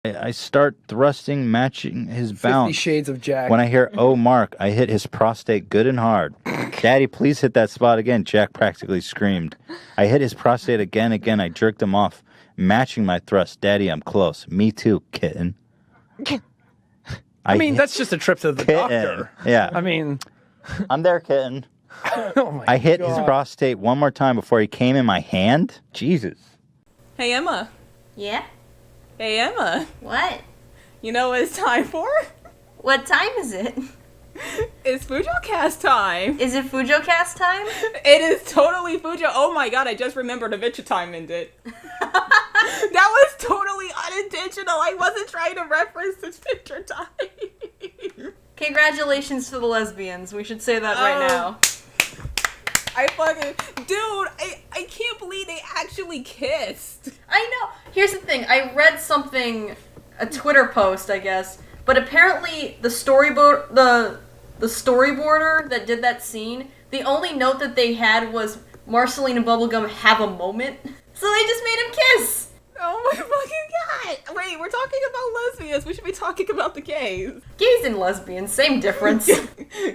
I start thrusting, matching his 50 bounce. Shades of Jack. When I hear, "Oh, Mark," I hit his prostate good and hard. "Daddy, please hit that spot again," Jack practically screamed. I hit his prostate again. I jerked him off, matching my thrust. "Daddy, I'm close." "Me too, kitten." I mean, that's just a trip to the doctor. Yeah. I mean... "I'm there, kitten." Oh my I hit God. his prostate one more time before he came in my hand. Jesus. Hey, Emma. Yeah? Hey, Emma. What? You know what it's time for? What time is it? It's Fujocast time. Is it Fujocast time? It is totally Fujo. Oh my god, I just remembered Adventure Time ended. That was totally unintentional. I wasn't trying to reference Adventure Time. Congratulations to the lesbians. We should say that right now. I fucking... Dude, I can't believe they actually kissed. I know. Here's the thing. I read something, a Twitter post, I guess, but apparently the storyboarder that did that scene, the only note that they had was Marceline and Bubblegum have a moment. So they just made him kiss. Oh my fucking god. Wait, we're talking about lesbians. We should be talking about the gays. Gays and lesbians, same difference.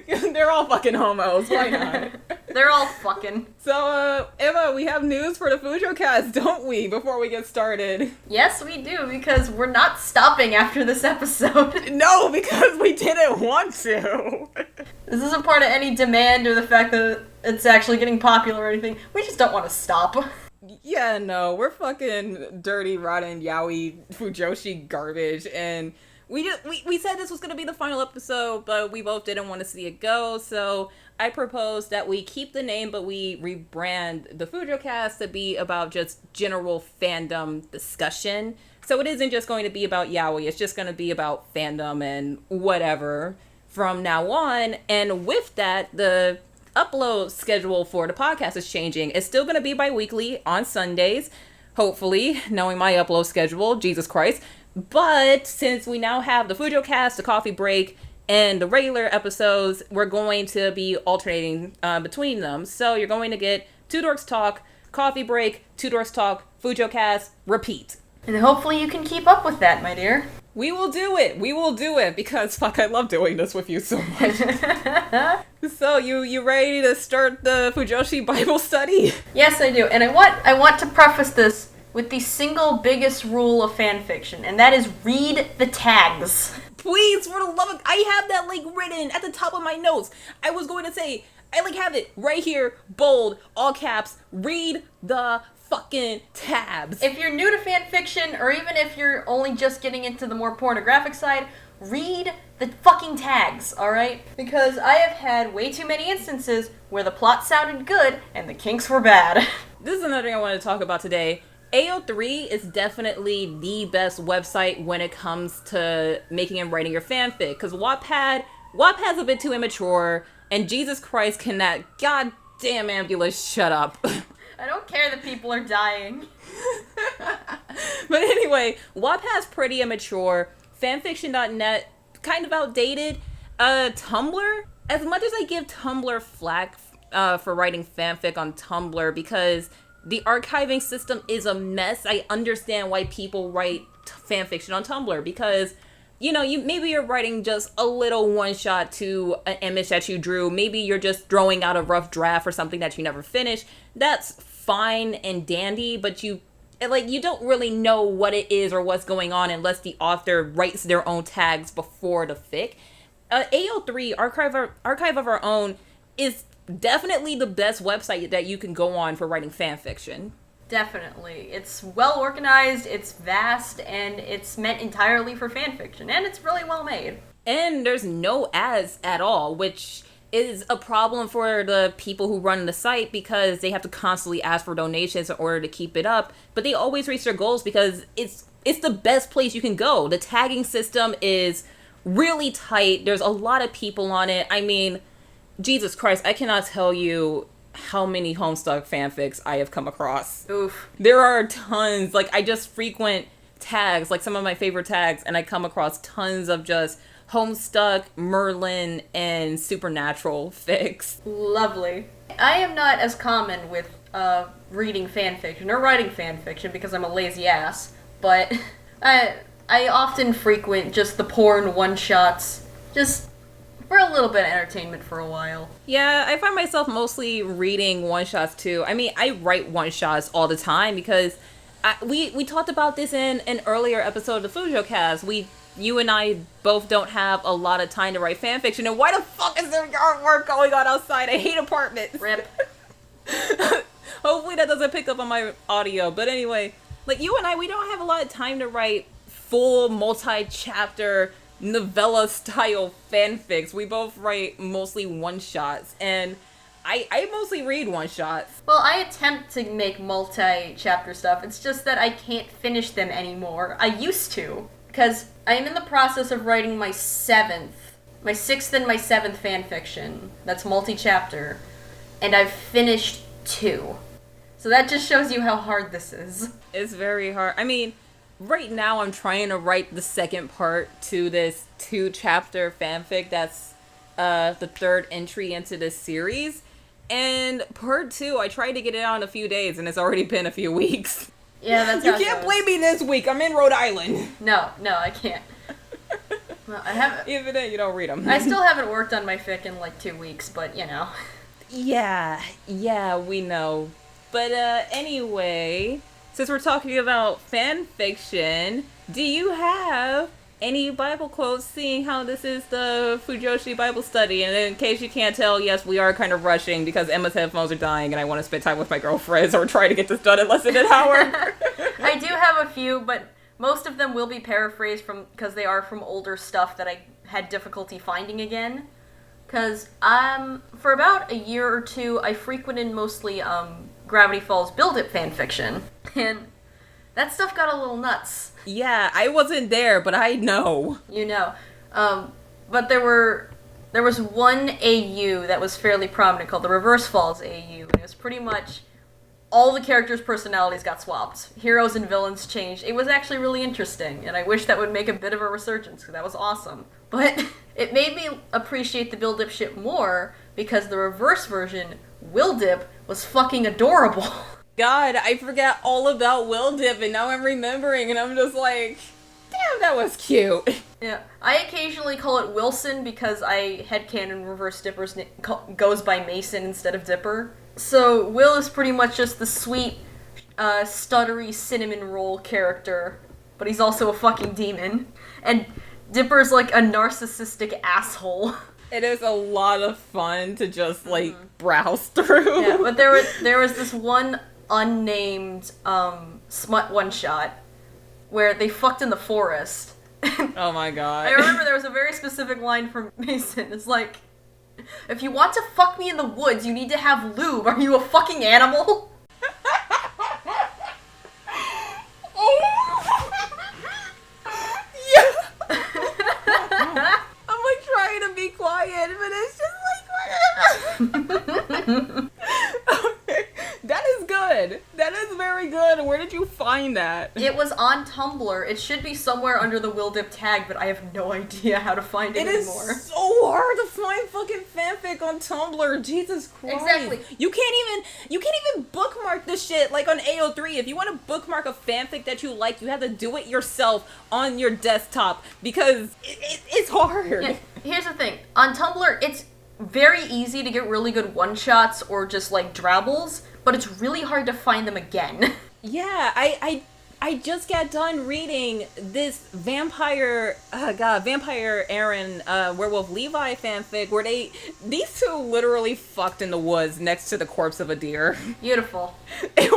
They're all fucking homos. Why not? They're all fucking. So, Emma, we have news for the Fujocast, don't we, before we get started? Yes, we do, because we're not stopping after this episode. No, because we didn't want to. This isn't part of any demand or the fact that it's actually getting popular or anything. We just don't want to stop. Yeah, no, we're fucking dirty, rotten, yaoi, Fujoshi garbage, and we said this was going to be the final episode, but we both didn't want to see it go, so I proposed that we keep the name, but we rebrand the Fujocast to be about just general fandom discussion. So it isn't just going to be about yaoi, it's just going to be about fandom and whatever from now on, and with that, the upload schedule for the podcast is changing. It's still going to be bi-weekly on Sundays, hopefully, knowing my upload schedule, Jesus Christ. But since we now have the Fujocast, the coffee break, and the regular episodes, we're going to be alternating between them. So you're going to get Two Dorks Talk, coffee break, Two Dorks Talk, Fujocast, repeat. And hopefully you can keep up with that, my dear. We will do it. We will do it because fuck, I love doing this with you so much. So you ready to start the Fujoshi Bible study? Yes, I do. And I want to preface this with the single biggest rule of fanfiction, and that is read the tags. Please, for the love of... I have that, written at the top of my notes. I was going to say, I, have it right here, bold, all caps, read the fucking tabs. If you're new to fanfiction, or even if you're only just getting into the more pornographic side, read the fucking tags, alright? Because I have had way too many instances where the plot sounded good and the kinks were bad. This is another thing I want to talk about today. AO3 is definitely the best website when it comes to making and writing your fanfic, because Wattpad's a bit too immature, and Jesus Christ, can that goddamn ambulance shut up. I don't care that people are dying. But anyway, Wattpad's pretty immature. Fanfiction.net, kind of outdated. Tumblr, as much as I give Tumblr flack for writing fanfic on Tumblr, because the archiving system is a mess, I understand why people write fanfiction on Tumblr, because maybe you're writing just a little one-shot to an image that you drew. Maybe you're just throwing out a rough draft or something that you never finished. That's fine and dandy, but you don't really know what it is or what's going on unless the author writes their own tags before the fic. AO3, Archive of Our Own, is definitely the best website that you can go on for writing fanfiction. Definitely. It's well organized, it's vast, and it's meant entirely for fanfiction, and it's really well made. And there's no ads at all, which is a problem for the people who run the site because they have to constantly ask for donations in order to keep it up, but they always reach their goals because it's the best place you can go. The tagging system is really tight. There's a lot of people on it. I mean, Jesus Christ, I cannot tell you how many Homestuck fanfics I have come across. Oof. There are tons. I just frequent tags, some of my favorite tags, and I come across tons of just Homestuck, Merlin, and Supernatural fics. Lovely. I am not as common with reading fanfiction or writing fanfiction because I'm a lazy ass, but I often frequent just the porn one-shots, just for a little bit of entertainment for a while. Yeah, I find myself mostly reading one-shots too. I mean, I write one-shots all the time because we talked about this in an earlier episode of the Fujocast. You and I both don't have a lot of time to write fanfiction, and why the fuck is there artwork going on outside? I hate apartments. Rip. Hopefully that doesn't pick up on my audio. But anyway, like you and I, we don't have a lot of time to write full multi-chapter novella-style fanfics. We both write mostly one-shots, and I mostly read one-shots. Well, I attempt to make multi-chapter stuff. It's just that I can't finish them anymore. I used to, because I am in the process of writing my 6th and my 7th fanfiction. That's multi-chapter. And I've finished 2. So that just shows you how hard this is. It's very hard. I mean, right now I'm trying to write the second part to this 2-chapter fanfic that's the 3rd entry into this series. And part 2, I tried to get it out in a few days, and it's already been a few weeks. Yeah, that's You how it can't goes. blame me this week. I'm in Rhode Island. No, I can't. Well, I haven't. Even then, you don't read them. I still haven't worked on my fic in like 2 weeks, but you know. Yeah, we know. But anyway, since we're talking about fan fiction, do you have any Bible quotes, seeing how this is the Fujoshi Bible study? And in case you can't tell, yes, we are kind of rushing because Emma's headphones are dying and I want to spend time with my girlfriends or try to get this done in less than an hour. I do have a few, but most of them will be paraphrased because they are from older stuff that I had difficulty finding again. Because for about a year or two, I frequented mostly Gravity Falls Build-It fanfiction, and that stuff got a little nuts. Yeah, I wasn't there, but I know. You know. But there was one AU that was fairly prominent called the Reverse Falls AU, and it was pretty much all the characters' personalities got swapped. Heroes and villains changed. It was actually really interesting, and I wish that would make a bit of a resurgence, because that was awesome. But it made me appreciate the Build Dip shit more, because the reverse version, Will Dip, was fucking adorable. God, I forgot all about Will Dip, and now I'm remembering, and I'm just like, damn, that was cute. Yeah, I occasionally call it Wilson because I headcanon Reverse Dipper's goes by Mason instead of Dipper. So Will is pretty much just the sweet, stuttery cinnamon roll character, but he's also a fucking demon. And Dipper's like a narcissistic asshole. It is a lot of fun to just like browse through. Yeah, but there was this one unnamed smut one shot where they fucked in the forest. Oh my god. I remember there was a very specific line from Mason. It's like, if you want to fuck me in the woods, you need to have lube. Are you a fucking animal? I'm like trying to be quiet, but it's just like okay. That is good. That is very good. Where did you find that? It was on Tumblr. It should be somewhere under the Will Dip tag, but I have no idea how to find it anymore. It is so hard to find fucking fanfic on Tumblr. Jesus Christ. Exactly. You can't even bookmark this shit like on AO3. If you want to bookmark a fanfic that you like, you have to do it yourself on your desktop because it's hard. Yeah, here's the thing. On Tumblr, it's very easy to get really good one-shots or just like drabbles, but it's really hard to find them again. Yeah, I just got done reading this Vampire Aaron, Werewolf Levi fanfic where these two literally fucked in the woods next to the corpse of a deer. Beautiful. It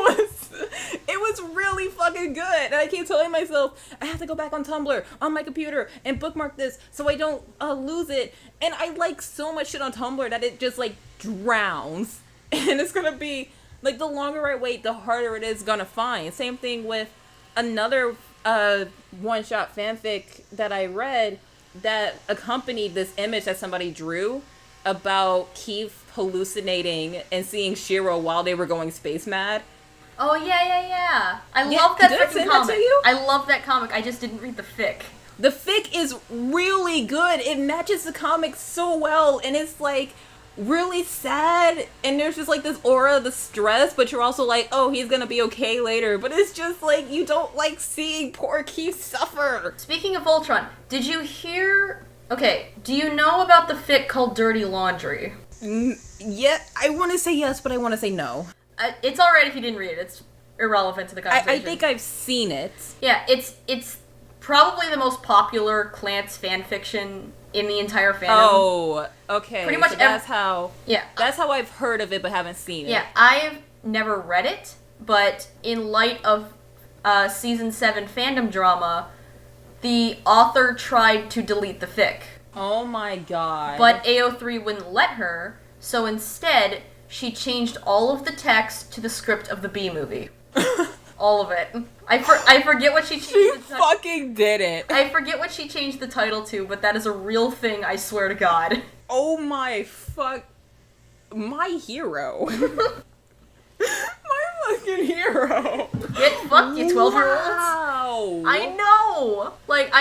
was really fucking good, and I keep telling myself I have to go back on Tumblr on my computer and bookmark this so I don't lose it. And I like so much shit on Tumblr that it just like drowns, and it's gonna be like the longer I wait, the harder it is gonna find. Same thing with another one-shot fanfic that I read that accompanied this image that somebody drew about Keith hallucinating and seeing Shiro while they were going space mad. Oh, yeah. I love that did I freaking send comic. that to you? I love that comic. I just didn't read the fic. The fic is really good. It matches the comic so well, and it's like really sad, and there's just like this aura of the stress, but you're also like, oh, he's gonna be okay later. But it's just like, you don't like seeing poor Keith suffer. Speaking of Voltron, did you hear... Okay, do you know about the fic called Dirty Laundry? Yeah, I want to say yes, but I want to say no. It's alright if you didn't read it. It's irrelevant to the conversation. I think I've seen it. Yeah, it's probably the most popular Clance fanfiction in the entire fandom. Oh, okay. Pretty much so that's how I've heard of it but haven't seen it. Yeah, I've never read it, but in light of season 7 fandom drama, the author tried to delete the fic. Oh my god. But AO3 wouldn't let her, so instead she changed all of the text to the script of the B movie. All of it. I forget what she changed. She fucking did it. I forget what she changed the title to, but that is a real thing, I swear to God. Oh my fuck. My hero. My fucking hero. Get fucked, you 12-year-olds. Wow. I know. Like,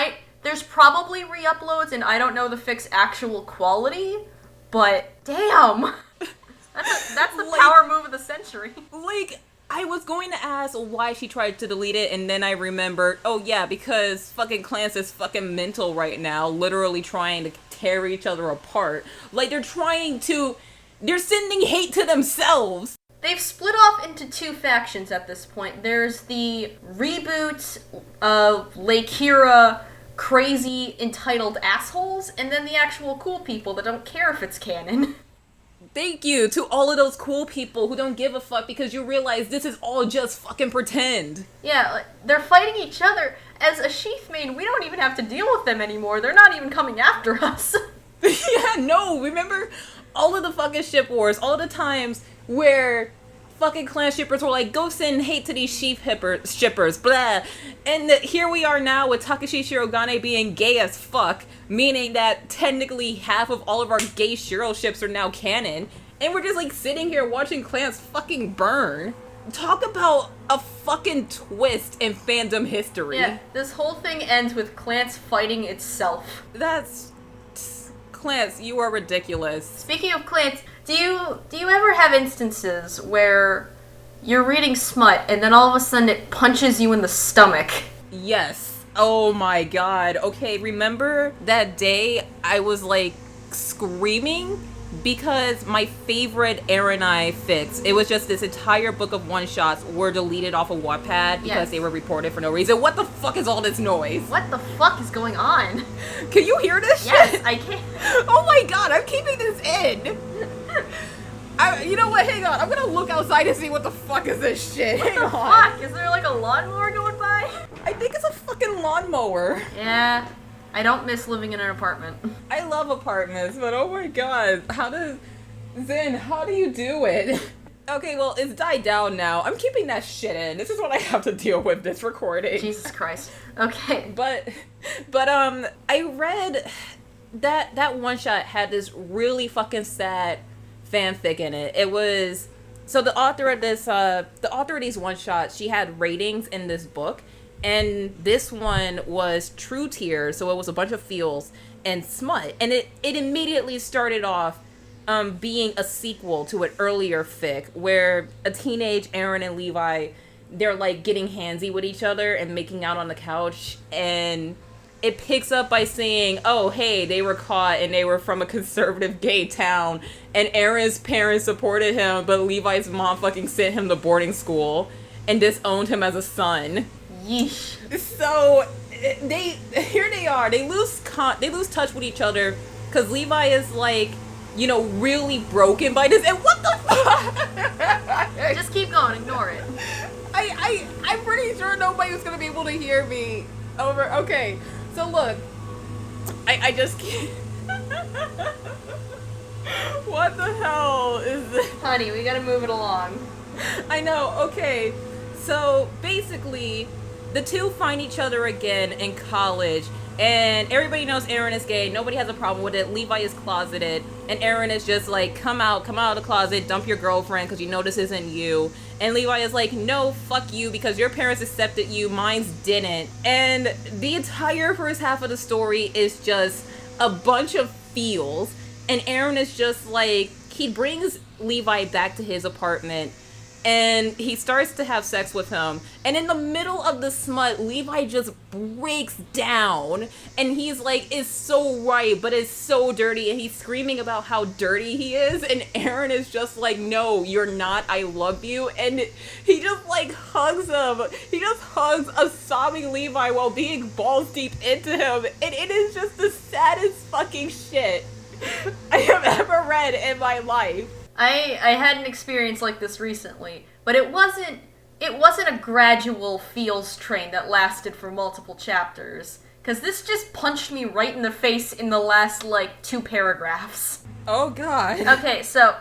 there's probably re-uploads, and I don't know the fic's actual quality, but damn. That's the like, power move of the century. Like, I was going to ask why she tried to delete it, and then I remembered, oh yeah, because fucking Clance is fucking mental right now, literally trying to tear each other apart. Like, they're sending hate to themselves. They've split off into 2 factions at this point. There's the reboot, Lake Hira, crazy, entitled assholes, and then the actual cool people that don't care if it's canon. Thank you to all of those cool people who don't give a fuck because you realize this is all just fucking pretend. Yeah, like, they're fighting each other. As a sheath main, we don't even have to deal with them anymore. They're not even coming after us. Yeah, no, remember all of the fucking ship wars, all the times where fucking clan shippers were like, go send hate to these shippers, blah. And here we are now with Takashi Shirogane being gay as fuck, meaning that technically half of all of our gay Shiro ships are now canon, and we're just like sitting here watching clans fucking burn. Talk about a fucking twist in fandom history. Yeah, this whole thing ends with Clance fighting itself. That's... Clance, you are ridiculous. Speaking of Clance, do you ever have instances where you're reading smut and then all of a sudden it punches you in the stomach? Yes. Oh my god. Okay, remember that day I was like screaming because my favorite Aranai fics, it was just this entire book of one-shots were deleted off of Wattpad because they were reported for no reason. What the fuck is all this noise? What the fuck is going on? Can you hear this Yes, shit? I can. Oh my god, I'm keeping this in. You know what? Hang on. I'm gonna look outside and see what the fuck is this shit. What Hang the on. fuck? Is there like a lawnmower going by? I think it's a fucking lawnmower. Yeah, I don't miss living in an apartment. I love apartments, but oh my god, how do you do it? Okay, well, it's died down now. I'm keeping that shit in. This is what I have to deal with this recording. Jesus Christ. Okay. But I read that one shot had this really fucking sad fanfic in it. It was, so the author of these one shots, she had ratings in this book, and this one was True Tears, so it was a bunch of feels and smut, and it immediately started off being a sequel to an earlier fic where a teenage Aaron and Levi, they're like getting handsy with each other and making out on the couch, and it picks up by saying, oh, hey, they were caught and they were from a conservative gay town, and Aaron's parents supported him, but Levi's mom fucking sent him to boarding school and disowned him as a son. Yeesh. So they are. They lose touch with each other because Levi is like, you know, really broken by this. And what the fuck? Just keep going. Ignore it. I'm pretty sure nobody's gonna be able to hear me over. Okay, so look, I just can't. What the hell is this? Honey, we gotta move it along. I know. Okay, so basically, the two find each other again in college, and everybody knows Aaron is gay. Nobody has a problem with it. Levi is closeted, and Aaron is just like, come out of the closet, dump your girlfriend, because you know this isn't you. And Levi is like, no, fuck you, because your parents accepted you, mine's didn't. And the entire first half of the story is just a bunch of feels, and Aaron is just like, he brings Levi back to his apartment, and he starts to have sex with him. And in the middle of the smut, Levi just breaks down. And he's like, it's so right, but it's so dirty. And he's screaming about how dirty he is. And Aaron is just like, no, you're not. I love you. And he just like hugs him. He just hugs a sobbing Levi while being balls deep into him. And it is just the saddest fucking shit I have ever read in my life. I had an experience like this recently, but it wasn't a gradual feels train that lasted for multiple chapters, because this just punched me right in the face in the last, like, 2 paragraphs. Oh, God. Okay, so,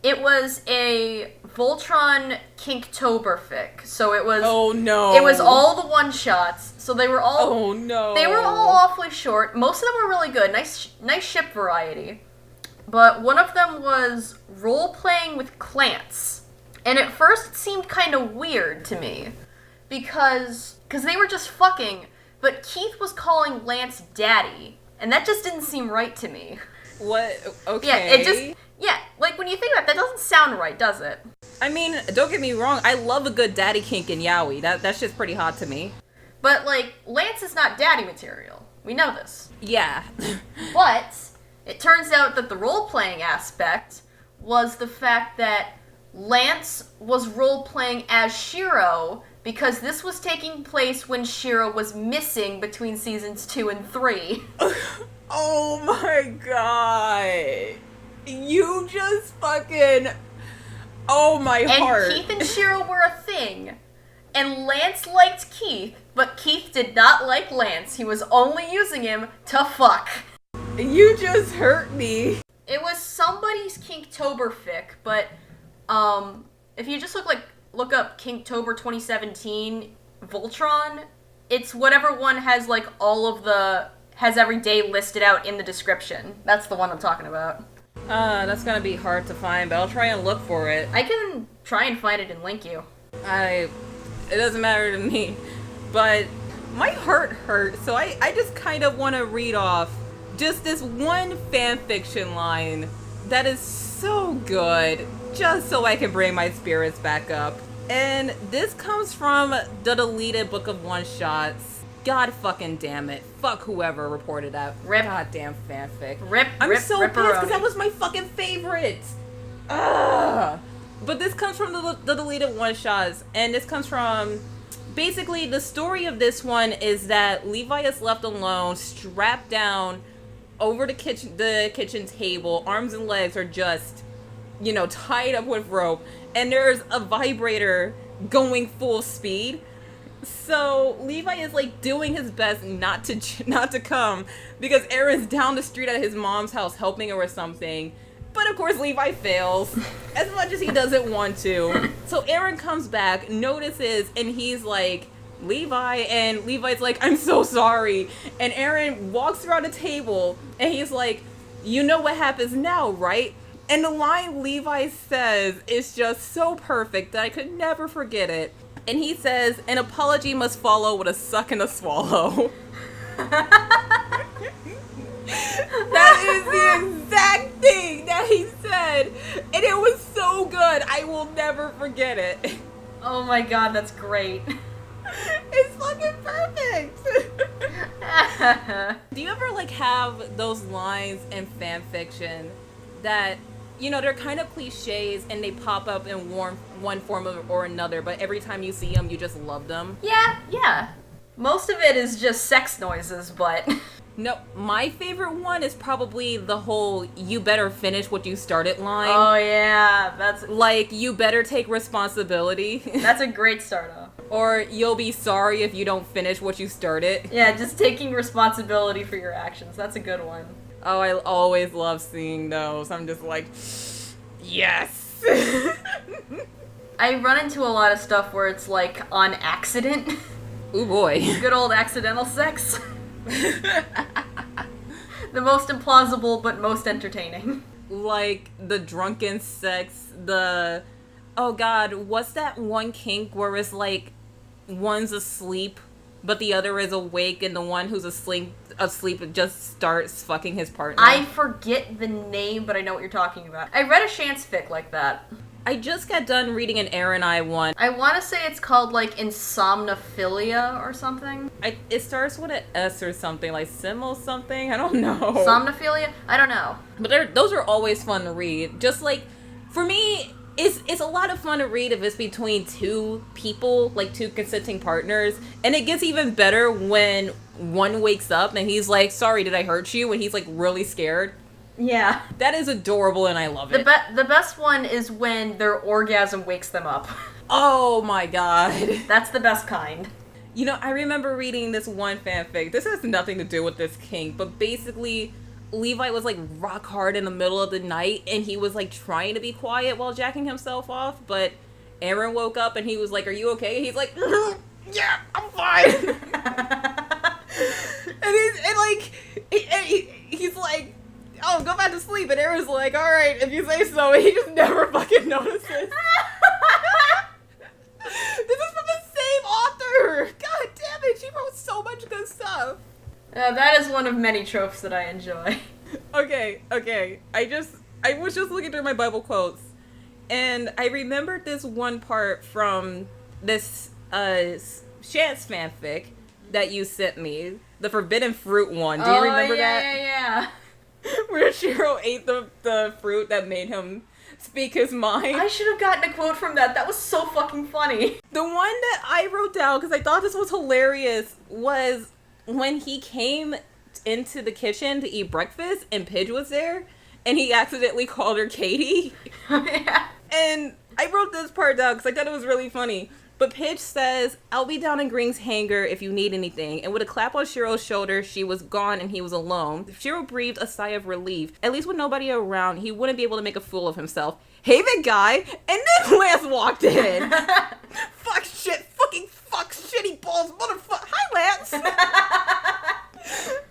it was a Voltron Kinktoberfic, so it was... Oh, no. It was all the one-shots, so they were all... Oh, no. They were all awfully short. Most of them were really good. Nice ship variety. But one of them was role-playing with Clance. And at first it seemed kind of weird to me. Because they were just fucking, but Keith was calling Lance daddy. And that just didn't seem right to me. What? Okay. Yeah, like when you think about it, that doesn't sound right, does it? I mean, don't get me wrong, I love a good daddy kink in yaoi. That's just pretty hot to me. But, like, Lance is not daddy material. We know this. Yeah. But it turns out that the role-playing aspect was the fact that Lance was role-playing as Shiro because this was taking place when Shiro was missing between seasons 2 and 3. Oh my god. You just fucking... Oh, my heart. And Keith and Shiro were a thing. And Lance liked Keith, but Keith did not like Lance. He was only using him to fuck. You just hurt me. It was somebody's Kinktoberfic, but if you just look up Kinktober 2017 Voltron, it's whatever one has like has every day listed out in the description. That's the one I'm talking about. That's gonna be hard to find, but I'll try and look for it. I can try and find it and link you. It doesn't matter to me, but my heart hurt, so I just kind of want to read off just this one fanfiction line that is so good, just so I can bring my spirits back up. And this comes from the deleted book of one-shots. God fucking damn it. Fuck whoever reported that. Rip. Goddamn fanfic. I'm so pissed because that was my fucking favorite. Ugh. But this comes from the deleted one-shots, and this comes from... Basically, the story of this one is that Levi is left alone, strapped down over the kitchen table. Arms and legs are just, tied up with rope. And there's a vibrator going full speed. So Levi is like doing his best not to come because Aaron's down the street at his mom's house helping her or something. But of course Levi fails as much as he doesn't want to. So Aaron comes back, notices, and he's like, Levi, and Levi's like, I'm so sorry. And Aaron walks around the table and he's like, you know what happens now, right? And the line Levi says is just so perfect that I could never forget it. And he says, an apology must follow with a suck and a swallow. That is the exact thing that he said. And it was so good. I will never forget it. Oh my god, that's great. It's fucking perfect. Do you ever have those lines in fan fiction that, they're kind of cliches and they pop up in one form or another, but every time you see them, you just love them? Yeah. Most of it is just sex noises, but... No, my favorite one is probably the whole "you better finish what you started" line. Oh yeah, that's... you better take responsibility. That's a great start off. Or you'll be sorry if you don't finish what you started. Yeah, just taking responsibility for your actions. That's a good one. Oh, I always love seeing those. I'm just like, yes! I run into a lot of stuff where it's on accident. Ooh boy. Good old accidental sex. The most implausible but most entertaining. The drunken sex, oh god, what's that one kink where it's one's asleep but the other is awake, and the one who's asleep just starts fucking his partner. I forget the name, but I know what you're talking about. I read a Chance fic like that. I just got done reading an Aaron I one. I want to say it's called, like, Insomnophilia or something. It starts with an S or something, like Simo something? I don't know. Somnophilia? I don't know. But those are always fun to read. Just, like, for me, it's a lot of fun to read if it's between two people, like two consenting partners. And it gets even better when one wakes up and he's like, sorry, did I hurt you? And he's, like, really scared. Yeah. That is adorable, and I love it. The best one is when their orgasm wakes them up. Oh my god. That's the best kind. You know, I remember reading this one fanfic. This has nothing to do with this kink, but basically, Levi was like rock hard in the middle of the night, and he was like trying to be quiet while jacking himself off, but Aaron woke up and he was like, are you okay? He's like, yeah, I'm fine. he's like, oh, go back to sleep. And Aaron's like, all right, if you say so. And he just never fucking notices. This is from the same author. God damn it. She wrote so much good stuff. That is one of many tropes that I enjoy. Okay. I was just looking through my Bible quotes. And I remembered this one part from this Chance fanfic that you sent me. The Forbidden Fruit one. Do you remember that? Yeah. Where Shiro ate the fruit that made him speak his mind. I should have gotten a quote from that. That was so fucking funny. The one that I wrote down, because I thought this was hilarious, was when he came into the kitchen to eat breakfast and Pidge was there, and he accidentally called her Katie. Yeah. And I wrote this part down because I thought it was really funny. But Pidge says, I'll be down in Green's hangar if you need anything. And with a clap on Shiro's shoulder, she was gone and he was alone. Shiro breathed a sigh of relief. At least with nobody around, he wouldn't be able to make a fool of himself. Hey, big guy! And then Lance walked in. Fuck shit, fucking fuck, shitty balls, motherfucker. Hi, Lance!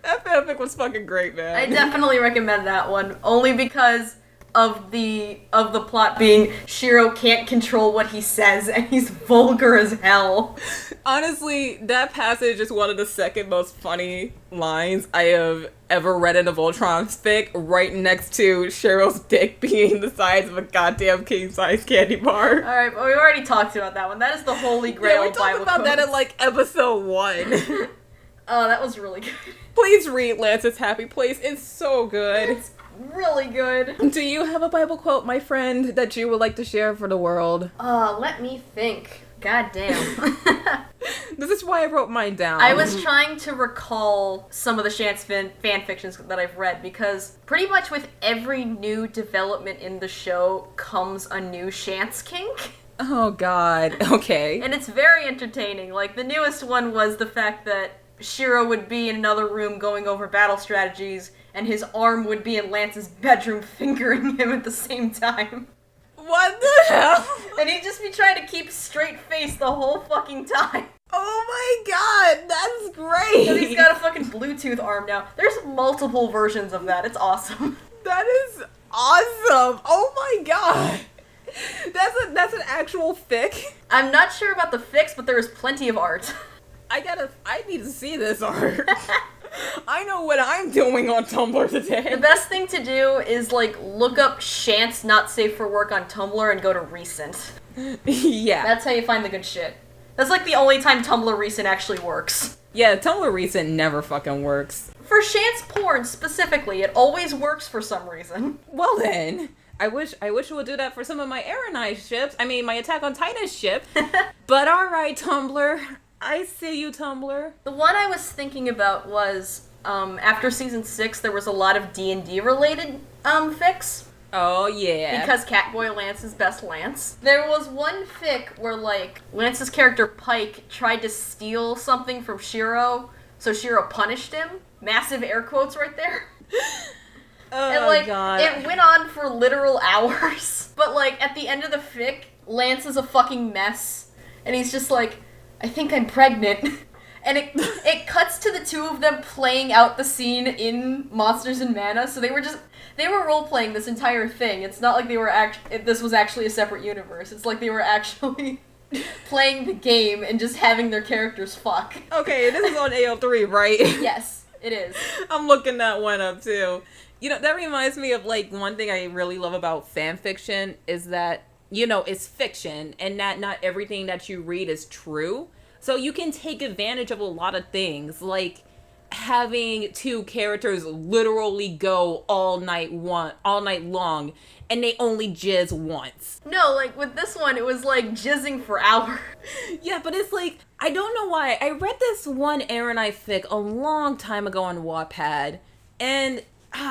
That fanfic was fucking great, man. I definitely recommend that one, only because of the plot being Shiro can't control what he says and he's vulgar as hell. Honestly, that passage is one of the second most funny lines I have ever read in a Voltron's fic, right next to Shiro's dick being the size of a goddamn king-size candy bar. Alright, but we already talked about that one. That is the holy grail Yeah, we of talked Bible about quotes. that in like episode 1. Oh, that was really good. Please read Lance's Happy Place. It's so good. It's really good. Do you have a Bible quote, my friend, that you would like to share for the world? Let me think. God damn. This is why I wrote mine down. I was trying to recall some of the Chance fan fictions that I've read, because pretty much with every new development in the show comes a new Chance kink. Oh god, okay. And it's very entertaining. Like, the newest one was the fact that Shiro would be in another room going over battle strategies, and his arm would be in Lance's bedroom fingering him at the same time. What the hell? And he'd just be trying to keep straight face the whole fucking time. Oh my god, that's great! And he's got a fucking Bluetooth arm now. There's multiple versions of that. It's awesome. That is awesome! Oh my god! That's an actual fic? I'm not sure about the fix, but there is plenty of art. I need to see this art. I know what I'm doing on Tumblr today. The best thing to do is, like, look up Chance Not Safe for Work on Tumblr and go to Recent. Yeah. That's how you find the good shit. That's, like, the only time Tumblr Recent actually works. Yeah, Tumblr Recent never fucking works. For Chance porn, specifically, it always works for some reason. Well then, I wish it would do that for some of my Aaronite ships. I mean, my Attack on Titan ship. But alright, Tumblr. I see you, Tumblr. The one I was thinking about was, after Season 6, there was a lot of D&D related, fics. Oh, yeah. Because Catboy Lance is best Lance. There was one fic where, like, Lance's character Pike tried to steal something from Shiro, so Shiro punished him. Massive air quotes right there. Oh, and, like, God. it went on for literal hours. But, like, at the end of the fic, Lance is a fucking mess. And he's just like, I think I'm pregnant. And it cuts to the two of them playing out the scene in Monsters and Mana, so they were role-playing this entire thing. It's not like they were this was actually a separate universe. It's like they were actually playing the game and just having their characters fuck. Okay, this is on AO3, right? Yes, it is. I'm looking that one up too. You know, that reminds me of like one thing I really love about fan fiction is that, you know, it's fiction and that not everything that you read is true. So you can take advantage of a lot of things, like having two characters literally go all night long and they only jizz once. No, like with this one, it was like jizzing for hours. Yeah, but it's like, I don't know why. I read this one Aaron I fic a long time ago on Wattpad, and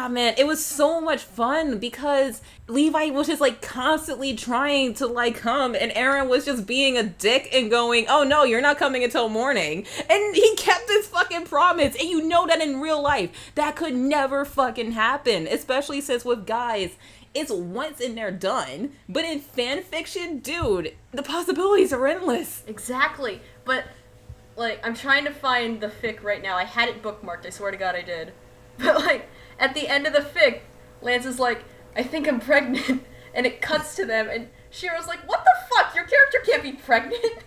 man, it was so much fun because Levi was just like constantly trying to like come, and Aaron was just being a dick and going, oh no, you're not coming until morning. And he kept his fucking promise, and you know that in real life, that could never fucking happen, especially since with guys, it's once and they're done. But in fan fiction, dude, the possibilities are endless. Exactly. But, like, I'm trying to find the fic right now. I had it bookmarked, I swear to God I did. But, like, at the end of the fic, Lance is like, I think I'm pregnant. And it cuts to them, and Shiro's like, what the fuck? Your character can't be pregnant.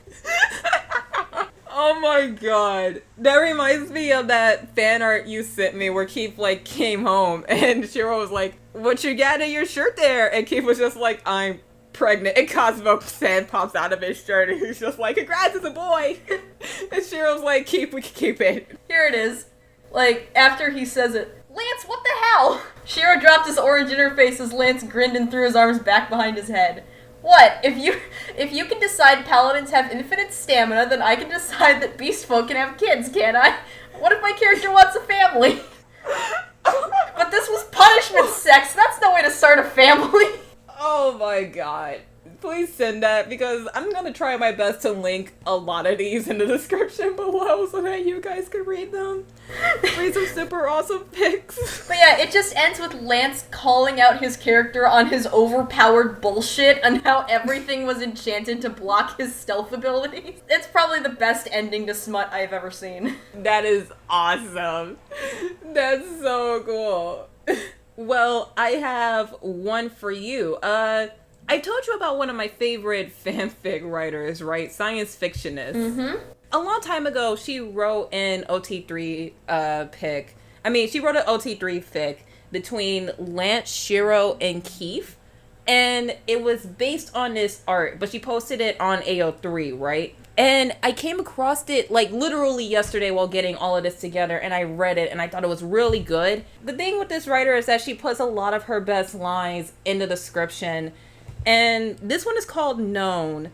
Oh my god. That reminds me of that fan art you sent me where Keith like came home and Shiro was like, what you got in your shirt there? And Keith was just like, I'm pregnant. And Cosmo's hand pops out of his shirt and he's just like, congrats, it's a boy. And Shiro's like, Keith, we can keep it. Here it is. Like, after he says it, Lance, what the hell? Shiro dropped his orange interface as Lance grinned and threw his arms back behind his head. What? If you can decide paladins have infinite stamina, then I can decide that beast folk can have kids, can't I? What if my character wants a family? But this was punishment sex. That's no way to start a family. Oh my god. Please send that because I'm gonna try my best to link a lot of these in the description below so that you guys can read them. Read some super awesome pics. But yeah, it just ends with Lance calling out his character on his overpowered bullshit and how everything was enchanted to block his stealth abilities. It's probably the best ending to smut I've ever seen. That is awesome. That's so cool. Well, I have one for you. I told you about one of my favorite fanfic writers, right? Science fictionist. Mm-hmm. A long time ago, she wrote an OT3 pic. I mean, she wrote an OT3 fic between Lance, Shiro, and Keith. And it was based on this art, but she posted it on AO3, right? And I came across it, like, literally yesterday while getting all of this together, and I read it, and I thought it was really good. The thing with this writer is that she puts a lot of her best lines in the description. And this one is called Known.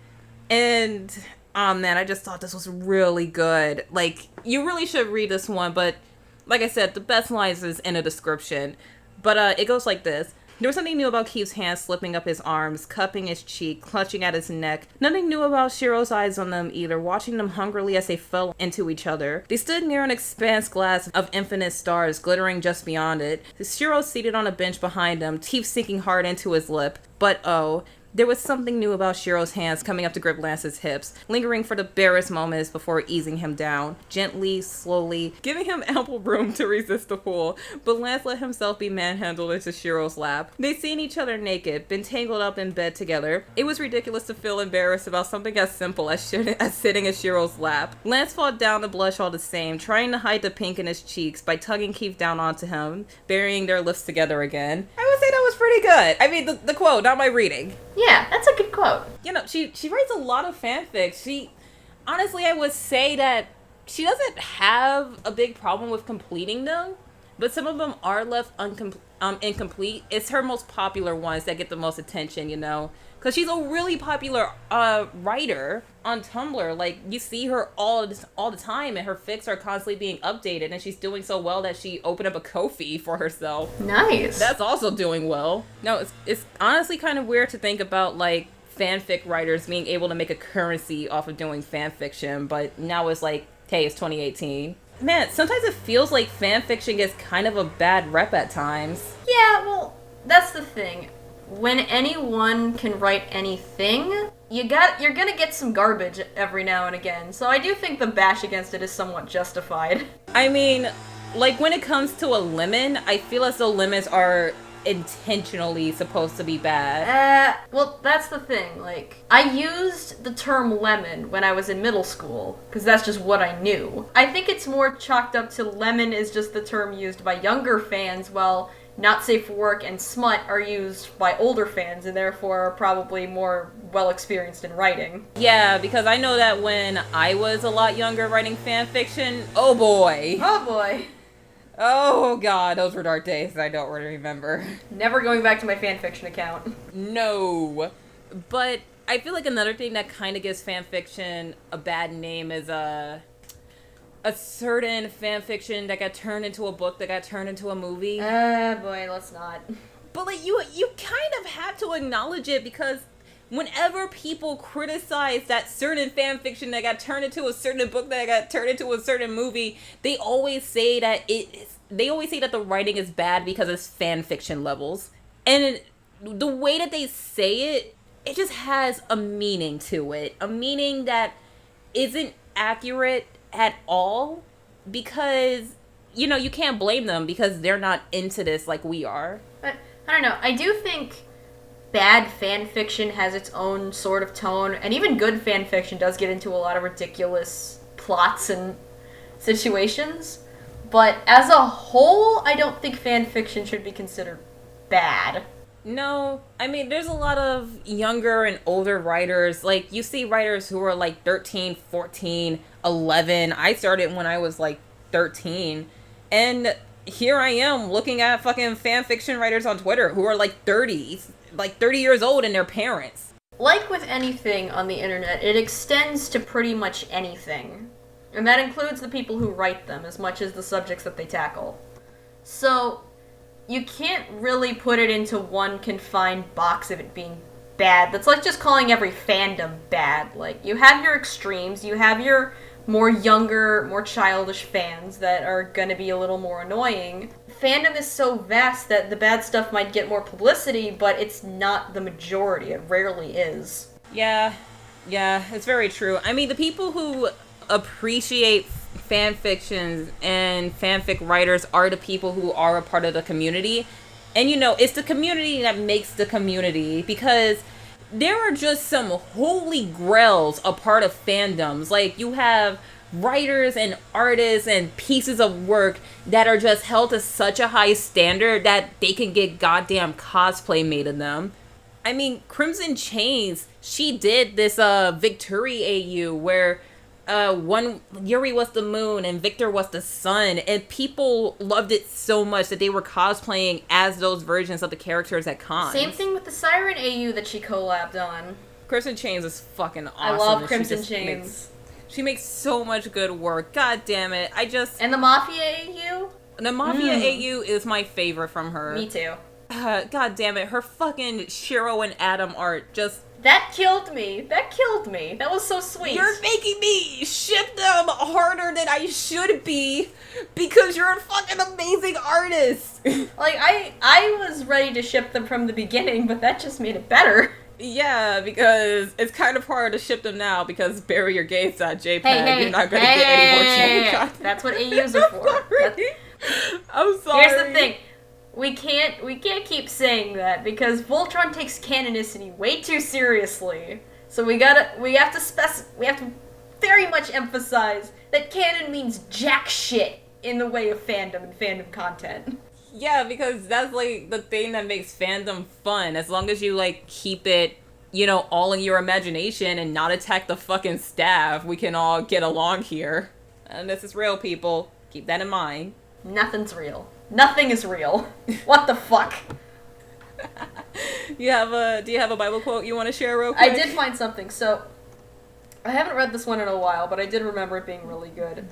And, oh man, I just thought this was really good. Like, you really should read this one, but like I said, the best lines is in the description. But it goes like this. There was something new about Keith's hands slipping up his arms, cupping his cheek, clutching at his neck. Nothing new about Shiro's eyes on them either, watching them hungrily as they fell into each other. They stood near an expanse glass of infinite stars, glittering just beyond it. Shiro seated on a bench behind him, teeth sinking hard into his lip. But oh, there was something new about Shiro's hands coming up to grip Lance's hips, lingering for the barest moments before easing him down, gently, slowly, giving him ample room to resist the pull. But Lance let himself be manhandled into Shiro's lap. They'd seen each other naked, been tangled up in bed together. It was ridiculous to feel embarrassed about something as simple as sitting in Shiro's lap. Lance fought down the blush all the same, trying to hide the pink in his cheeks by tugging Keith down onto him, burying their lips together again. I would say that was pretty good. I mean, the quote, not my reading. Yeah, that's a good quote. You know, she writes a lot of fanfics. Honestly, I would say that she doesn't have a big problem with completing them, but some of them are left incomplete. It's her most popular ones that get the most attention, you know, because she's a really popular writer on Tumblr. Like, you see her all the time, and her fics are constantly being updated, and she's doing so well that she opened up a Ko-fi for herself. Nice. That's also doing well. No, it's honestly kind of weird to think about, like, fanfic writers being able to make a currency off of doing fanfiction, but now it's like, hey, it's 2018. Man, sometimes it feels like fanfiction gets kind of a bad rep at times. Yeah, well, that's the thing. When anyone can write anything, you're gonna get some garbage every now and again. So I do think the bash against it is somewhat justified. I mean, like, when it comes to a lemon, I feel as though lemons are intentionally supposed to be bad. Well, that's the thing. Like, I used the term lemon when I was in middle school, because that's just what I knew. I think it's more chalked up to lemon is just the term used by younger fans, while not safe for work and smut are used by older fans, and therefore are probably more well-experienced in writing. Yeah, because I know that when I was a lot younger writing fanfiction, oh boy. Oh boy. Oh god, those were dark days I don't really remember. Never going back to my fanfiction account. No. But I feel like another thing that kind of gives fanfiction a bad name is a certain fanfiction that got turned into a book that got turned into a movie. Boy, let's not. But like you kind of have to acknowledge it, because whenever people criticize that certain fanfiction that got turned into a certain book that got turned into a certain movie, they always say that the writing is bad because it's fanfiction levels. And the way that they say it, it just has a meaning to it. A meaning that isn't accurate at all, because, you know, you can't blame them because they're not into this like we are. But, I don't know, I do think bad fan fiction has its own sort of tone, and even good fan fiction does get into a lot of ridiculous plots and situations, but as a whole, I don't think fan fiction should be considered bad. No, I mean, there's a lot of younger and older writers. Like, you see writers who are like 13, 14, 11. I started when I was like 13. And here I am looking at fucking fan fiction writers on Twitter who are like 30 years old and their parents. Like with anything on the internet, it extends to pretty much anything. And that includes the people who write them as much as the subjects that they tackle. So you can't really put it into one confined box of it being bad. That's like just calling every fandom bad. Like, you have your extremes, you have your more younger, more childish fans that are gonna be a little more annoying. Fandom is so vast that the bad stuff might get more publicity, but it's not the majority. It rarely is. Yeah, it's very true. I mean, the people who appreciate fan fictions and fanfic writers are the people who are a part of the community. And, you know, it's the community that makes the community, because there are just some holy grails a part of fandoms. Like, you have writers and artists and pieces of work that are just held to such a high standard that they can get goddamn cosplay made of them. I mean, Crimson Chains, she did this Victory AU where one Yuri was the moon and Victor was the sun, and people loved it so much that they were cosplaying as those versions of the characters at cons. Same thing with the Siren AU that she collabed on. Crimson Chains is fucking awesome. I love Crimson Chains. She makes so much good work. God damn it. And the Mafia AU? The Mafia AU is my favorite from her. Me too. God damn it. Her fucking Shiro and Adam art just... That killed me. That was so sweet. You're making me ship them harder than I should be because you're a fucking amazing artist. Like, I was ready to ship them from the beginning, but that just made it better. Yeah, because it's kind of hard to ship them now because barriergates.jpg, you're not going to get any more chain content. That's what AUs are for. I'm sorry. Here's the thing. We can't keep saying that because Voltron takes canonicity way too seriously. So we have to very much emphasize that canon means jack shit in the way of fandom and fandom content. Yeah, because that's like the thing that makes fandom fun. As long as you like keep it, you know, all in your imagination and not attack the fucking staff, we can all get along here. And this is real, people. Keep that in mind. Nothing's real. Nothing is real. What the fuck? Do you have a Bible quote you want to share real quick? I did find something. So, I haven't read this one in a while, but I did remember it being really good.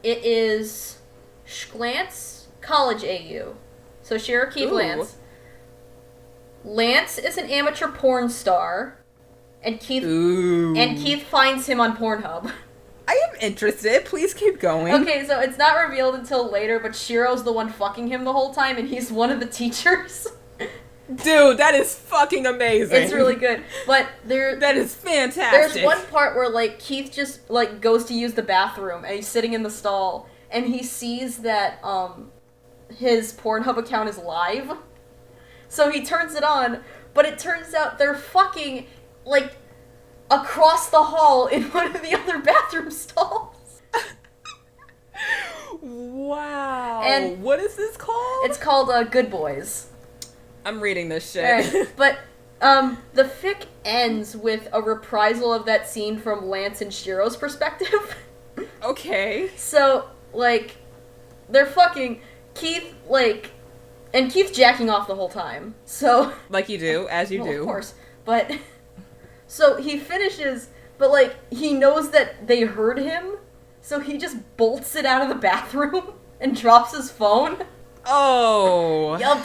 It is Glance College AU. So Shira Keith Lance. Lance is an amateur porn star, and Keith finds him on Pornhub. I am interested. Please keep going. Okay, so it's not revealed until later, but Shiro's the one fucking him the whole time, and he's one of the teachers. Dude, that is fucking amazing. It's really good. But that is fantastic. There's one part where, like, Keith just, like, goes to use the bathroom, and he's sitting in the stall, and he sees that, his Pornhub account is live. So he turns it on, but it turns out they're fucking, like, across the hall in one of the other bathroom stalls. Wow. And what is this called? It's called Good Boys. I'm reading this shit. Right. But the fic ends with a reprisal of that scene from Lance and Shiro's perspective. Okay. So, like, they're fucking Keith, like, and Keith's jacking off the whole time. So, like you do, as you do. Of course. But so he finishes, but like he knows that they heard him, so he just bolts it out of the bathroom and drops his phone. Oh. Yup.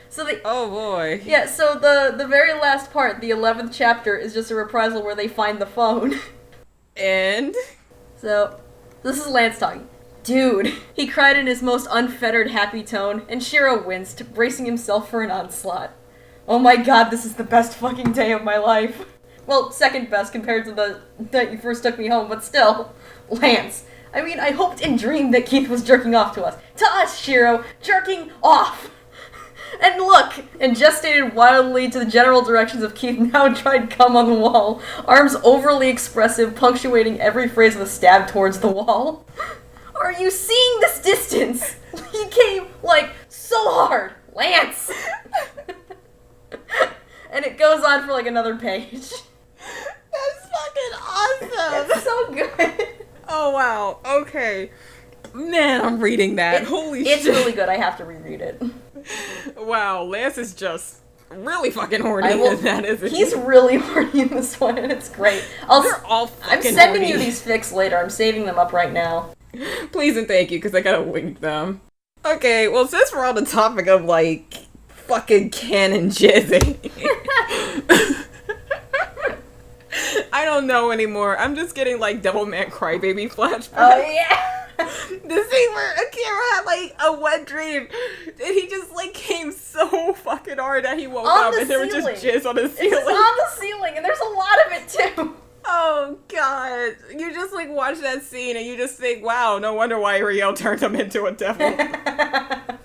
So they. Oh boy. Yeah. So the very last part, the 11th chapter, is just a reprisal where they find the phone. And So this is Lance talking. Dude, he cried in his most unfettered happy tone, and Shiro winced, bracing himself for an onslaught. Oh my god, this is the best fucking day of my life. Well, second best compared to the night you first took me home, but still. Lance. I mean, I hoped and dreamed that Keith was jerking off to us. To us, Shiro. Jerking off. And look, and gestated wildly to the general directions of Keith now tried cum on the wall, arms overly expressive, punctuating every phrase with a stab towards the wall. Are you seeing this distance? He came, like, so hard. Lance! And it goes on for, like, another page. that's fucking awesome. It's so good. Oh wow. Okay. Man, I'm reading that. Holy shit. It's really good. I have to reread it. Wow, Lance is just really fucking horny in that, isn't he? He's really horny in this one, and it's great. They're all fucking I'm sending horny. you these fics later. I'm saving them up right now. Please and thank you, because I gotta link them. Okay, well, since we're on the topic of, like, fucking canon jizzing. I don't know anymore. I'm just getting, like, Devilman Crybaby flashbacks. Oh, yeah! The scene where Akira had, like, a wet dream, and he just, like, came so fucking hard that he woke up, and there was just jizz on the ceiling. It's on the ceiling, and there's a lot of it, too. Oh, God. You just, like, watch that scene, and you just think, wow, no wonder why Riel turned him into a devil.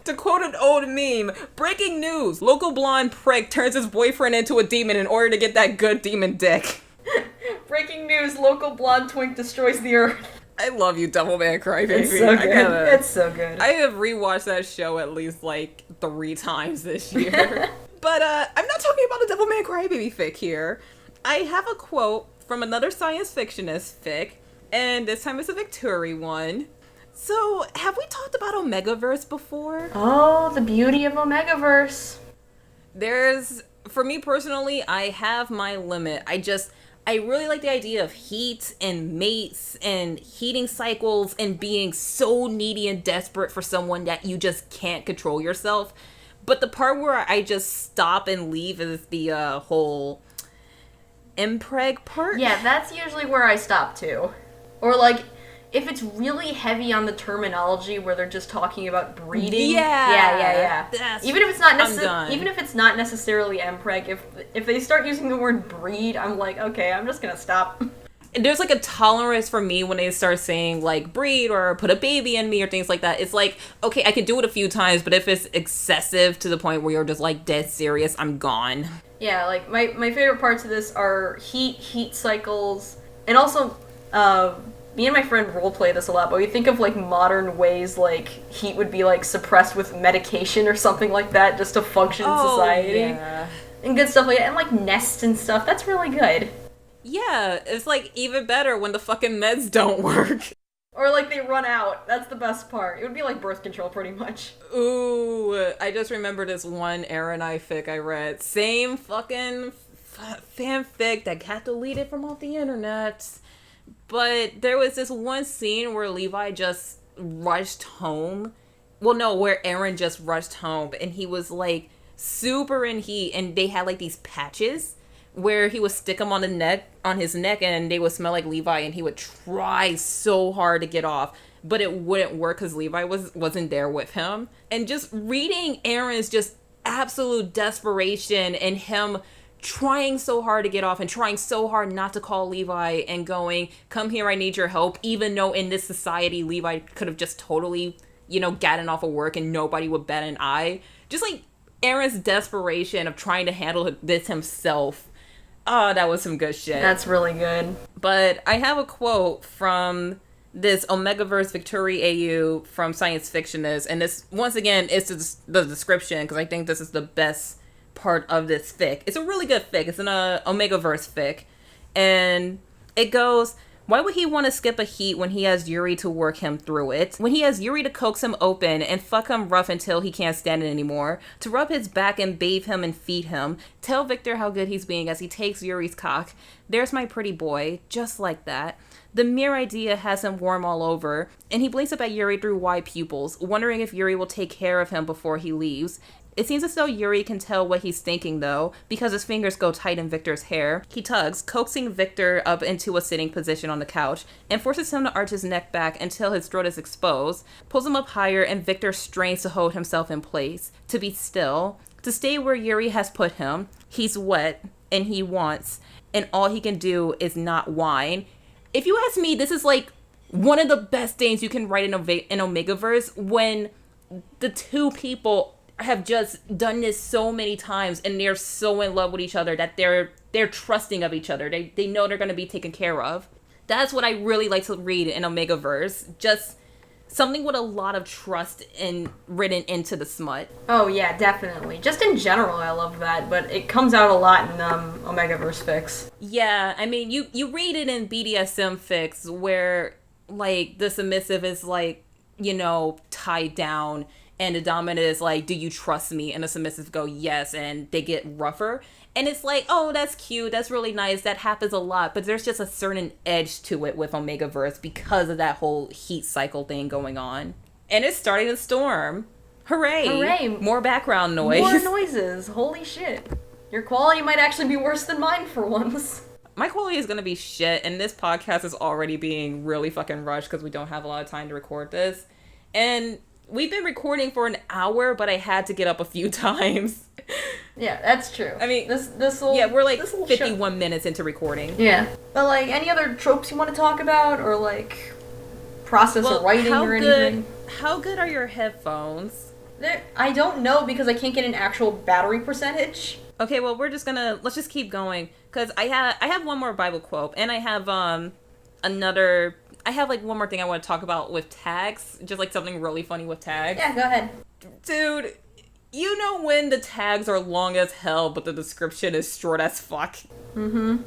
To quote an old meme, breaking news, local blonde prick turns his boyfriend into a demon in order to get that good demon dick. Breaking news, local blonde twink destroys the earth. I love you, Devilman Crybaby. It's so good. It's so good. I have rewatched that show at least, like, 3 times this year. But, I'm not talking about a Devilman Crybaby fic here. I have a quote from another science fictionist fic, and this time it's a Victuri one. So, have we talked about Omegaverse before? Oh, the beauty of Omegaverse. For me personally, I have my limit. I really like the idea of heat and mates and heating cycles and being so needy and desperate for someone that you just can't control yourself. But the part where I just stop and leave is the whole impreg part. Yeah, that's usually where I stop too. Or like, if it's really heavy on the terminology where they're just talking about breeding. Yeah. Even if it's not necessarily impreg, if they start using the word breed, I'm like, okay, I'm just gonna stop. There's like a tolerance for me when they start saying like breed or put a baby in me or things like that. It's like, okay, I can do it a few times, but if it's excessive to the point where you're just like dead serious, I'm gone. Yeah, like my favorite parts of this are heat cycles, and also me and my friend roleplay this a lot, but we think of like modern ways like heat would be like suppressed with medication or something like that just to function in society. Yeah. And good stuff like that, and like nests and stuff. That's really good. Yeah, it's like even better when the fucking meds don't work. Or like they run out. That's the best part. It would be like birth control pretty much. Ooh, I just remember this one Aaron I fic I read. Same fucking fanfic that got deleted from off the internet. But there was this one scene where Levi just rushed home. Well, no, where Aaron just rushed home and he was like super in heat and they had like these patches where he would stick them on his neck and they would smell like Levi and he would try so hard to get off, but it wouldn't work because Levi wasn't there with him. And just reading Aaron's just absolute desperation and him trying so hard to get off and trying so hard not to call Levi and going, come here, I need your help, even though in this society Levi could have just totally, gotten off of work and nobody would bat an eye. Just like Aaron's desperation of trying to handle this himself. Oh, that was some good shit. That's really good. But I have a quote from this Omegaverse Victory AU from Science Fictionist, and this, once again, is the description, because I think this is the best part of this fic. It's a really good fic. It's an Omegaverse fic. And it goes, why would he want to skip a heat when he has Yuri to work him through it? When he has Yuri to coax him open and fuck him rough until he can't stand it anymore? To rub his back and bathe him and feed him? Tell Victor how good he's being as he takes Yuri's cock. There's my pretty boy, just like that. The mere idea has him warm all over, and he blinks up at Yuri through wide pupils, wondering if Yuri will take care of him before he leaves. It seems as though Yuri can tell what he's thinking, though, because his fingers go tight in Victor's hair. He tugs, coaxing Victor up into a sitting position on the couch, and forces him to arch his neck back until his throat is exposed, pulls him up higher, and Victor strains to hold himself in place, to be still, to stay where Yuri has put him. He's wet, and he wants, and all he can do is not whine. If you ask me, this is like one of the best things you can write in Omegaverse, when the two people have just done this so many times and they're so in love with each other that they're trusting of each other. They know they're going to be taken care of. That's what I really like to read in Omegaverse. Just something with a lot of trust written into the smut. Oh yeah, definitely. Just in general, I love that, but it comes out a lot in Omegaverse fics. Yeah, I mean, you read it in BDSM fics where, like, the submissive is, like, you know, tied down, and the dominant is like, do you trust me? And the submissive go, yes, and they get rougher. And it's like, oh, that's cute, that's really nice, that happens a lot, but there's just a certain edge to it with Omegaverse because of that whole heat cycle thing going on. And it's starting to storm. Hooray! Hooray! More background noise. More noises. Holy shit. Your quality might actually be worse than mine for once. My quality is gonna be shit, and this podcast is already being really fucking rushed because we don't have a lot of time to record this. And we've been recording for an hour, but I had to get up a few times. Yeah, that's true. I mean, we're like 51 minutes into recording. Yeah. But, like, any other tropes you want to talk about? Or, like, process of writing or anything? How good are your headphones? I don't know because I can't get an actual battery percentage. Okay, well, let's just keep going. Because I have one more Bible quote, and I have, one more thing I want to talk about with tags. Just, like, something really funny with tags. Yeah, go ahead. Dude, you know when the tags are long as hell, but the description is short as fuck? Mm-hmm.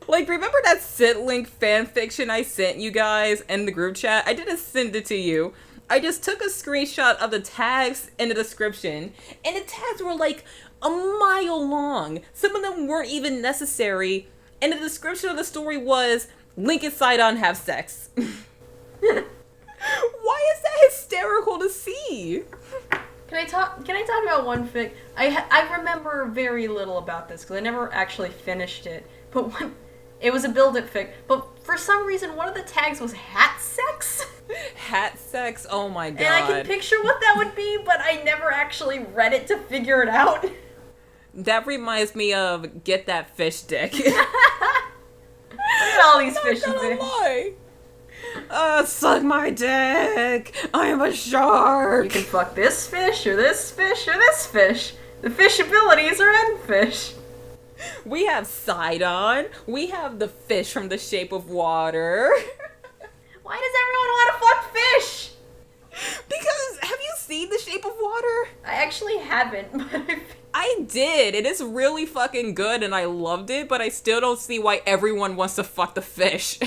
Like, remember that Sitlink fanfiction I sent you guys in the group chat? I didn't send it to you. I just took a screenshot of the tags in the description, and the tags were, like, a mile long. Some of them weren't even necessary, and the description of the story was, Link and Sidon have sex. Why is that hysterical to see? Can I talk about one fic? I remember very little about this because I never actually finished it. But it was a build-it fic. But for some reason, one of the tags was hat sex. Hat sex? Oh my god. And I can picture what that would be, but I never actually read it to figure it out. That reminds me of Get That Fish Dick. Look at all these fishes there. Suck my dick. I am a shark. You can fuck this fish, or this fish, or this fish. The fish abilities are end fish. We have Sidon. We have the fish from The Shape of Water. Why does everyone want to fuck fish? Because, have you seen The Shape of Water? I actually haven't, but I did. It is really fucking good, and I loved it, but I still don't see why everyone wants to fuck the fish.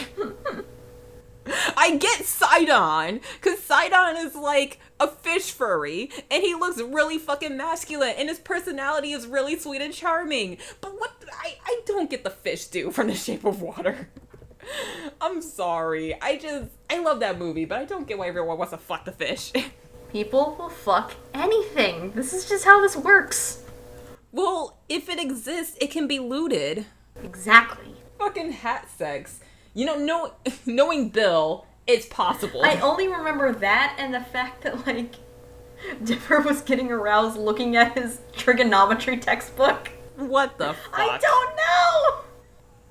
I get Sidon, because Sidon is like a fish furry, and he looks really fucking masculine, and his personality is really sweet and charming. But what I don't get the fish do from The Shape of Water. I'm sorry. I love that movie, but I don't get why everyone wants to fuck the fish. People will fuck anything. This is just how this works. Well, if it exists, it can be looted. Exactly. Fucking hat sex. You know, knowing Bill, it's possible. I only remember that and the fact that, like, Dipper was getting aroused looking at his trigonometry textbook. What the fuck? I don't know!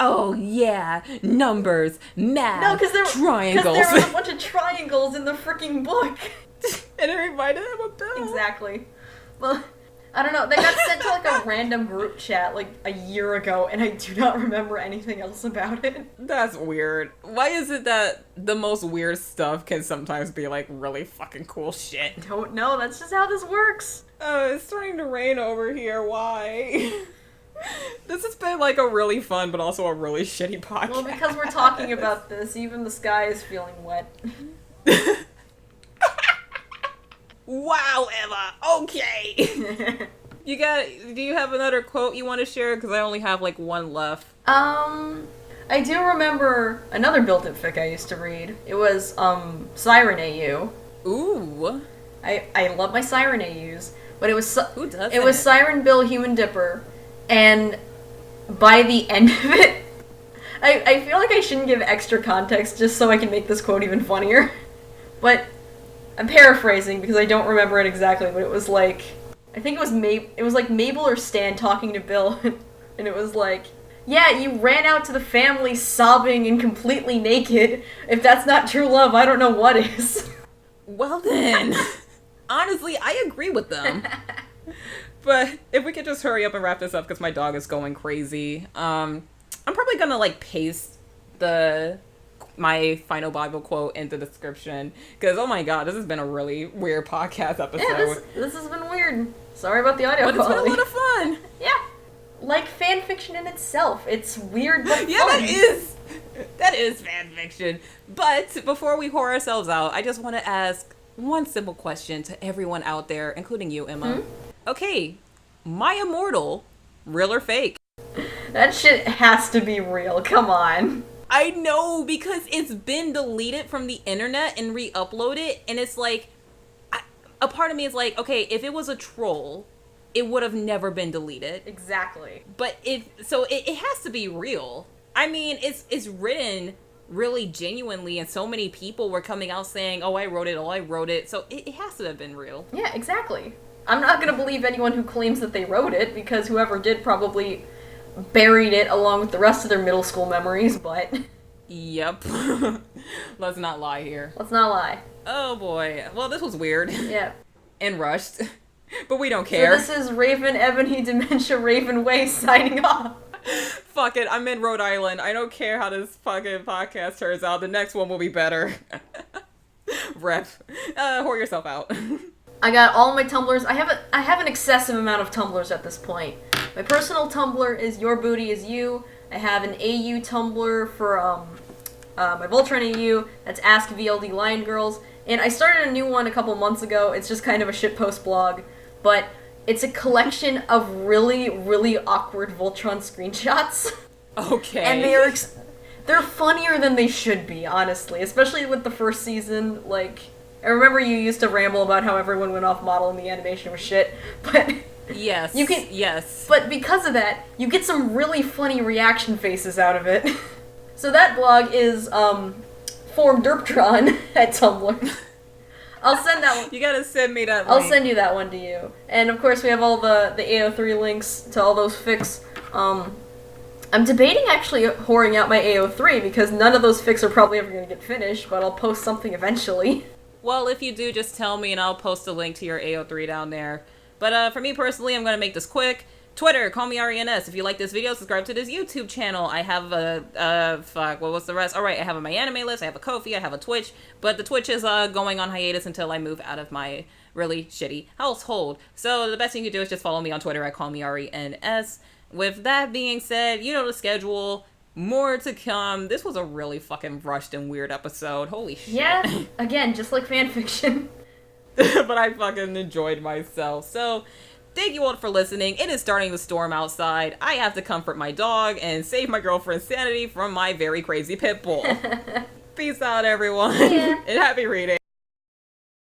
Oh, yeah. Numbers, math, triangles. Because there was a bunch of triangles in the freaking book. And it reminded him of Bill. Exactly. Well, I don't know. They got sent to like a random group chat like a year ago, and I do not remember anything else about it. That's weird. Why is it that the most weird stuff can sometimes be like really fucking cool shit? Don't know. That's just how this works. Oh, it's starting to rain over here. Why? This has been like a really fun but also a really shitty podcast. Well, because we're talking about this, even the sky is feeling wet. Wow, Emma. Okay. Do you have another quote you want to share? Because I only have like one left. I do remember another built-in fic I used to read. It was, Siren AU. Ooh. I love my Siren AUs, but it was... Who does It was Siren Bill Human Dipper, and by the end of it, I feel like I shouldn't give extra context just so I can make this quote even funnier. But I'm paraphrasing because I don't remember it exactly, but it was like... I think it was like Mabel or Stan talking to Bill, and it was like, yeah, you ran out to the family sobbing and completely naked. If that's not true love, I don't know what is. Well then, honestly, I agree with them. But if we could just hurry up and wrap this up because my dog is going crazy. I'm probably gonna like paste my final Bible quote in the description because oh my god, this has been a really weird podcast episode. Yeah, this has been weird. Sorry about the audio but quality. It's been a lot of fun. Yeah, like fanfiction in itself. It's weird but Yeah, fun. that is fan fiction. But before we whore ourselves out, I just want to ask one simple question to everyone out there, including you, Emma. Okay, my immortal, real or fake? That shit has to be real. Come on. I know, because it's been deleted from the internet and re-uploaded, and it's like, a part of me is like, okay, if it was a troll, it would have never been deleted. Exactly. But it has to be real. I mean, it's written really genuinely, and so many people were coming out saying, oh, I wrote it, so it has to have been real. Yeah, exactly. I'm not gonna believe anyone who claims that they wrote it, because whoever did probably buried it along with the rest of their middle school memories, but... Yep. Let's not lie here. Let's not lie. Oh boy. Well, this was weird. Yeah. And rushed. But we don't care. So this is Raven Ebony Dementia Raven Way signing off. Fuck it, I'm in Rhode Island. I don't care how this fucking podcast turns out. The next one will be better. Rep. Whore yourself out. I got all my Tumblrs. I have an excessive amount of Tumblrs at this point. My personal Tumblr is Your Booty Is You. I have an AU Tumblr for my Voltron AU. That's Ask VLD Lion Girls. And I started a new one a couple months ago. It's just kind of a shitpost blog, but it's a collection of really, really awkward Voltron screenshots. Okay. And they're funnier than they should be, honestly. Especially with the first season. Like, I remember you used to ramble about how everyone went off model and the animation was shit, but... Yes. Yes. But because of that, you get some really funny reaction faces out of it. So that blog is, Form Derptron at Tumblr. I'll send that one. You gotta send me that link. I'll send you that one to you. And of course we have all the AO3 links to all those fics. I'm debating actually whoring out my AO3 because none of those fics are probably ever going to get finished, but I'll post something eventually. Well, if you do, just tell me and I'll post a link to your AO3 down there. But for me personally, I'm going to make this quick. Twitter, call me RENS. If you like this video, subscribe to this YouTube channel. I have fuck, what was the rest? Alright, I have my anime list, I have a Ko-fi, I have a Twitch, but the Twitch is going on hiatus until I move out of my really shitty household. So the best thing you can do is just follow me on Twitter at callmeRENS. With that being said, you know the schedule. More to come. This was a really fucking rushed and weird episode. Holy shit. Yeah, again, just like fanfiction. But I fucking enjoyed myself. So, thank you all for listening. It is starting to storm outside. I have to comfort my dog and save my girlfriend's sanity from my very crazy pit bull. Peace out, everyone. Yeah. And happy reading.